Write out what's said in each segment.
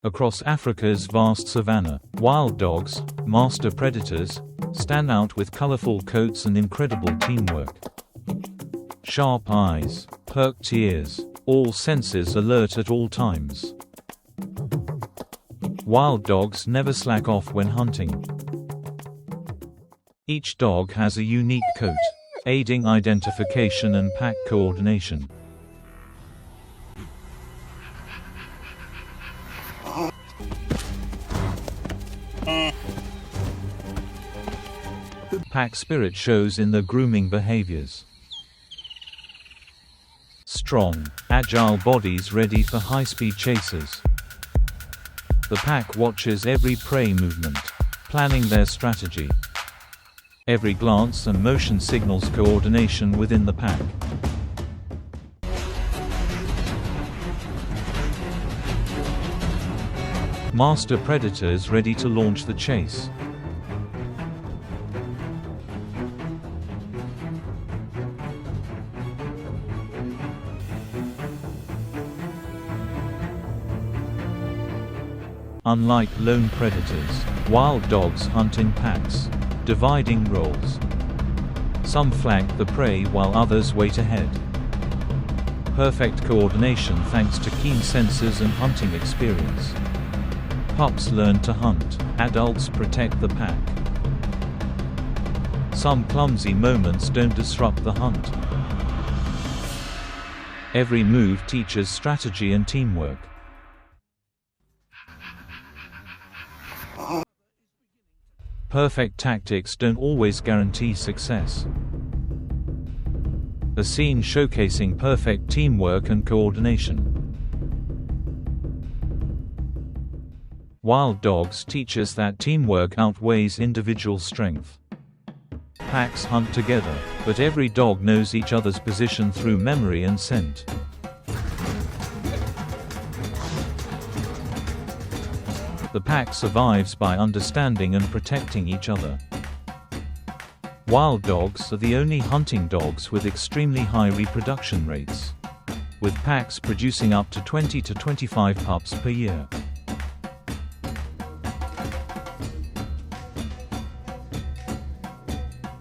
Across Africa's vast savanna, wild dogs, master predators, stand out with colorful coats and incredible teamwork. Sharp eyes, perked ears, all senses alert at all times. Wild dogs never slack off when hunting. Each dog has a unique coat, aiding identification and pack coordination. Pack spirit shows in their grooming behaviors. Strong, agile bodies ready for high-speed chases. The pack watches every prey movement, planning their strategy. Every glance and motion signals coordination within the pack. Master predators ready to launch the chase. Unlike lone predators, wild dogs hunt in packs, dividing roles. Some flank the prey while others wait ahead. Perfect coordination thanks to keen senses and hunting experience. Pups learn to hunt, adults protect the pack. Some clumsy moments don't disrupt the hunt. Every move teaches strategy and teamwork. Perfect tactics don't always guarantee success. A scene showcasing perfect teamwork and coordination. Wild dogs teach us that teamwork outweighs individual strength. Packs hunt together, but every dog knows each other's position through memory and scent. The pack survives by understanding and protecting each other. Wild dogs are the only hunting dogs with extremely high reproduction rates, with packs producing up to 20 to 25 pups per year.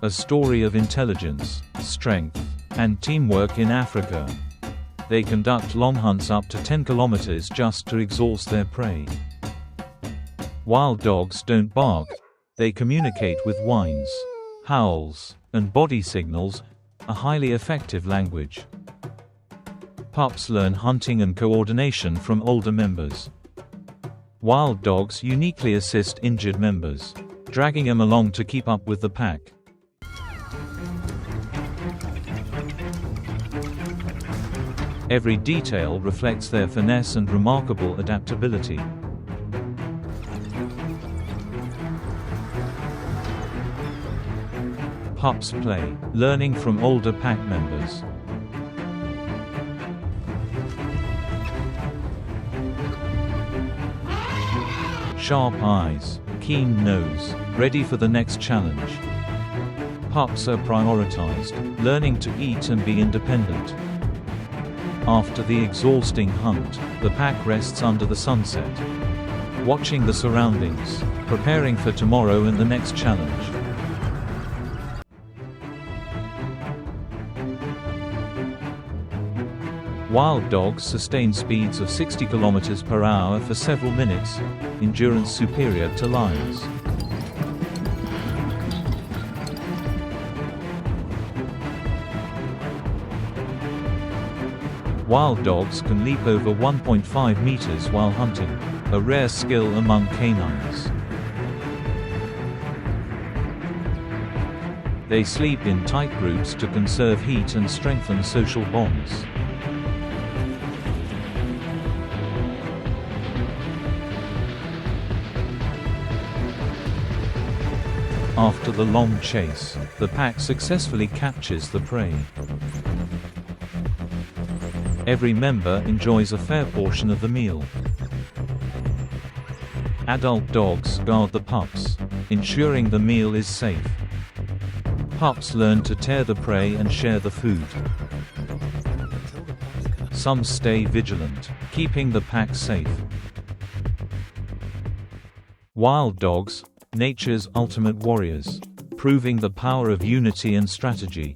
A story of intelligence, strength, and teamwork in Africa. They conduct long hunts up to 10 kilometers just to exhaust their prey. Wild dogs don't bark, they communicate with whines, howls, and body signals, a highly effective language. Pups learn hunting and coordination from older members. Wild dogs uniquely assist injured members, dragging them along to keep up with the pack. Every detail reflects their finesse and remarkable adaptability. Pups play, learning from older pack members. Sharp eyes, keen nose, ready for the next challenge. Pups are prioritized, learning to eat and be independent. After the exhausting hunt, the pack rests under the sunset, watching the surroundings, preparing for tomorrow and the next challenge. Wild dogs sustain speeds of 60 km per hour for several minutes, endurance superior to lions. Wild dogs can leap over 1.5 meters while hunting, a rare skill among canines. They sleep in tight groups to conserve heat and strengthen social bonds. After the long chase, the pack successfully captures the prey. Every member enjoys a fair portion of the meal. Adult dogs guard the pups, ensuring the meal is safe. Pups learn to tear the prey and share the food. Some stay vigilant, keeping the pack safe. Wild dogs, nature's ultimate warriors. Proving the power of unity and strategy.